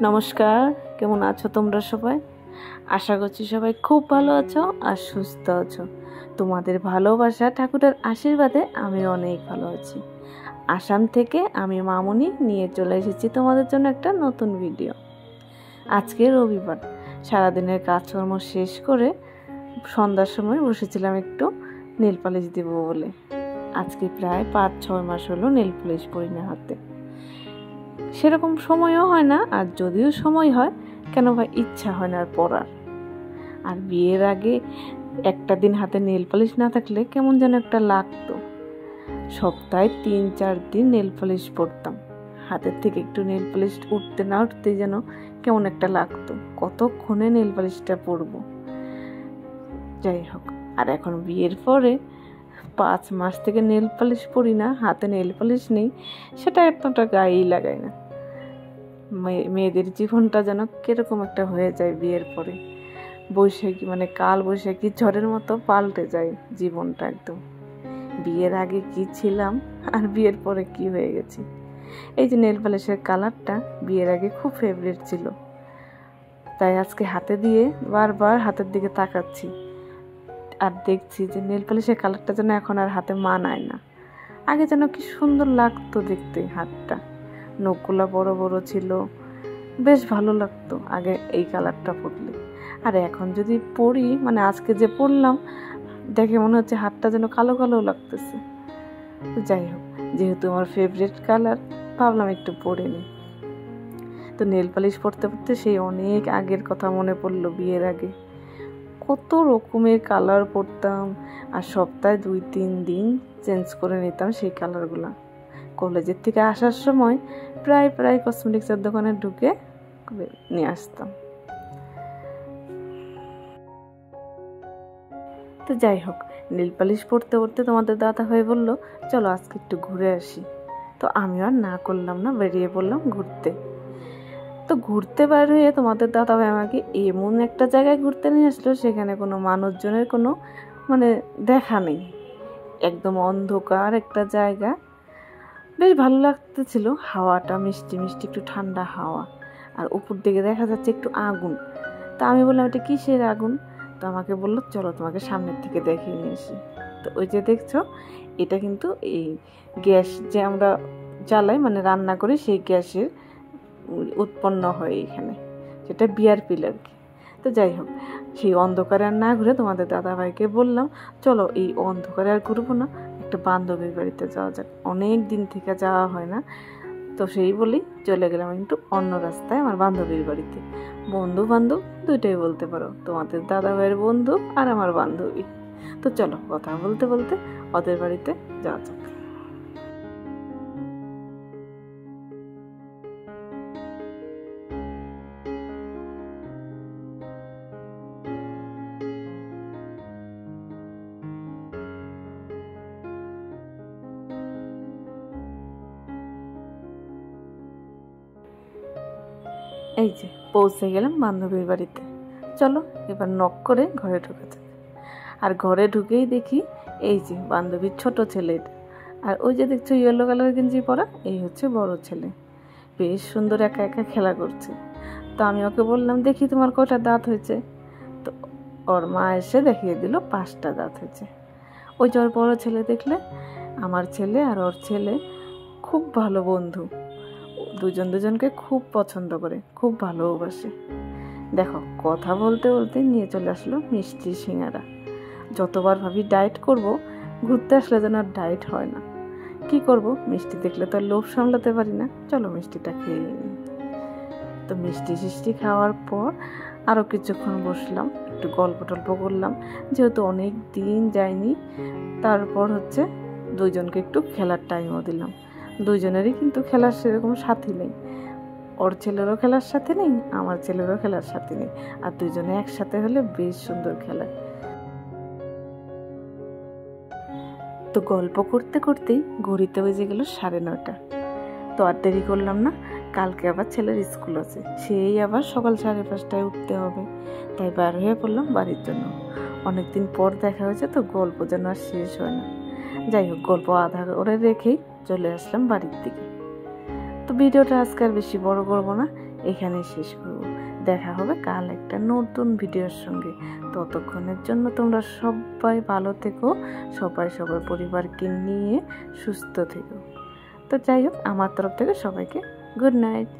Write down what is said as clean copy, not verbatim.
নমস্কার, কেমন আছো তোমরা সবাই? আশা করছি সবাই খুব ভালো আছো আর সুস্থ আছো। তোমাদের ভালোবাসা ঠাকুরের আশীর্বাদে আমি অনেক ভালো আছি। আসাম থেকে আমি মামুনি নিয়ে চলে এসেছি তোমাদের জন্য একটা নতুন ভিডিও। আজকে রবিবার, সারাদিনের কাজকর্ম শেষ করে সন্ধ্যার সময় বসেছিলাম একটু নেল পালিশ দেবো বলে। আজকে প্রায় 5-6 মাস হলো নেল পালিশ পরি না হাতে। সেরকম সময়ও হয় না, আর যদিও সময় হয় কেন ভাই ইচ্ছা হয় না আর পরার। আর বিয়ের আগে একটা দিন হাতে নেল পালিশ না থাকলে কেমন যেন একটা লাগতো। সপ্তাহে 3-4 দিন নেল পালিশ পরতাম, হাতের থেকে একটু নেল পালিশ উঠতে না উঠতে যেন কেমন একটা লাগতো, কতক্ষণে নেল পালিশটা পরবো। যাই হোক, আর এখন বিয়ের পরে 5 মাস থেকে নেল পালিশ পরি না, হাতে নেল পালিশ নেই, সেটা এতটা গায়েই লাগাই না। মেয়েদের জীবনটা যেন কিরকম একটা হয়ে যায় বিয়ের পরে, বৈশাখী মানে কাল বৈশাখী ঝড়ের মতো পাল্টে যায় জীবনটা একদম। বিয়ের আগে কি ছিলাম আর বিয়ের পরে কি হয়ে গেছি। এই যে নেল পালিশের কালারটা বিয়ের আগে খুব ফেভারিট ছিল, তাই আজকে হাতে দিয়ে বারবার হাতের দিকে তাকাচ্ছি আর দেখছি যে নেল পালিশের কালারটা যেন এখন আর হাতে মানায় না। আগে যেন কি সুন্দর লাগতো দেখতে, হাতটা নখগুলা বড় বড় ছিল, বেশ ভালো লাগতো আগে এই কালারটা পরলে। আর এখন যদি পরি, মানে আজকে যে পরলাম, দেখে মনে হচ্ছে হাতটা যেন কালো কালো লাগতেছে। যাই হোক, যেহেতু আমার ফেভারিট কালার, ভাবলাম একটু পরে নিই। তো নেল পালিশ পরতে পরতে সেই অনেক আগের কথা মনে পড়লো। বিয়ের আগে কত রকমের কালার পরতাম, আর সপ্তাহে 2-3 দিন চেঞ্জ করে নিতাম সেই কালারগুলা। কলেজের থেকে আসার সময় প্রায় কসমেটিক্সের দোকানে ঢুকে নিয়ে আসতাম। তো যাই হোক, নেল পালিশ পরতে পরতে তোমাদের দাদা হয়ে বলল চলো আজকে একটু ঘুরে আসি। তো আমি আর না করলাম না, বেরিয়ে পড়লাম ঘুরতে। তো ঘুরতে বার হয়ে তোমাদের দাদা ভাই আমাকে এমন একটা জায়গায় ঘুরতে নিয়ে আসলো, সেখানে কোনো মানুষজনের কোনো মানে দেখা নেই, একদম অন্ধকার একটা জায়গা। বেশ ভালো লাগতেছিল, হাওয়াটা মিষ্টি মিষ্টি, একটু ঠান্ডা হাওয়া, আর উপর দিকে দেখা যাচ্ছে একটু আগুন। তা আমি বললাম এটা কিসের আগুন? তো আমাকে বললো চলো তোমাকে সামনের থেকে দেখিয়ে নিয়ে আসি। তো ওই যে দেখছো, এটা কিন্তু এই গ্যাস যে আমরা জ্বালাই, মানে রান্না করি, সেই গ্যাসের উৎপন্ন হয় এখানে, যেটা বিআরপি লাগে। তো যাই হোক, সেই অন্ধকারে আর না ঘুরে তোমাদের দাদাভাইকে বললাম চলো এই অন্ধকারে আর ঘুরবো না, একটা বান্ধবীর বাড়িতে যাওয়া যাক, অনেক দিন থেকে যাওয়া হয় না। তো সেই বলেই চলে গেলাম একটু অন্য রাস্তায় আমার বান্ধবীর বাড়িতে। বন্ধু বান্ধব দুইটাই বলতে পারো, তোমাদের দাদাভাইয়ের বন্ধু আর আমার বান্ধবী। তো চলো কথা বলতে বলতে ওদের বাড়িতে যাওয়া যাক। এই যে পৌঁছে গেলাম বান্ধবীর বাড়িতে। চলো এবার নক করে ঘরে ঢুকে যাক। আর ঘরে ঢুকেই দেখি এই যে বান্ধবীর ছোট ছেলে, আর ওই যে দেখছো ইয়েলো কালার গেঞ্জি পরা, এই হচ্ছে বড় ছেলে। বেশ সুন্দর একা একা খেলা করছে। তো আমি ওকে বললাম দেখি তোমার কয়টা দাঁত হয়েছে। তো ওর মা এসে দেখিয়ে দিল 5টা দাঁত হয়েছে। ওই যে ওর বড় ছেলে দেখলে, আমার ছেলে আর ওর ছেলে খুব ভালো বন্ধু, দুজন দুজনকে খুব পছন্দ করে, খুব ভালোবাসে। দেখো কথা বলতে বলতে নিয়ে চলে আসলো মিষ্টি সিঙ্গারা। যতবার ভাবি ডায়েট করব, ঘুরতে আসলে যেন আর ডায়েট হয় না। কি করব, মিষ্টি দেখলে তো আর লোভ সামলাতে পারি না, চলো মিষ্টিটা খেয়ে নিই। তো মিষ্টি খাওয়ার পর আরও কিছুক্ষণ বসলাম, একটু গল্প টল্প করলাম, যেহেতু অনেক দিন যায়নি। তারপর হচ্ছে দুইজনকে একটু খেলার টাইমও দিলাম। দুইজনেরই কিন্তু খেলার সেরকম সাথী নেই, ওর ছেলেরও খেলার সাথে নেই, আমার ছেলেরও খেলার সাথে নেই, আর দুইজনে একসাথে হলে বেশ সুন্দর খেলা। তো গল্প করতে করতেই ঘড়িতে বেজে গেল 9:30। তো আর দেরি করলাম না, কালকে আবার ছেলের স্কুল আছে, সেই আবার সকাল 5:30টায় উঠতে হবে। তাই বার হয়ে পড়লাম বাড়ির জন্য। অনেকদিন পর দেখা হয়েছে, তো গল্প যেন আর শেষ হয় না। যাই হোক, গল্প আধা করে রেখেই চলে আসলাম বাড়ির দিকে। তো ভিডিওটা আজকে আর বেশি বড় করবো না, এখানে শেষ করব। দেখা হবে কাল একটা নতুন ভিডিওর সঙ্গে। ততক্ষণের জন্য তোমরা সবাই ভালো থেকো, সবাই সবার পরিবারকে নিয়ে সুস্থ থেকো। তো যাই হোক, আমার তরফ থেকে সবাইকে গুড নাইট।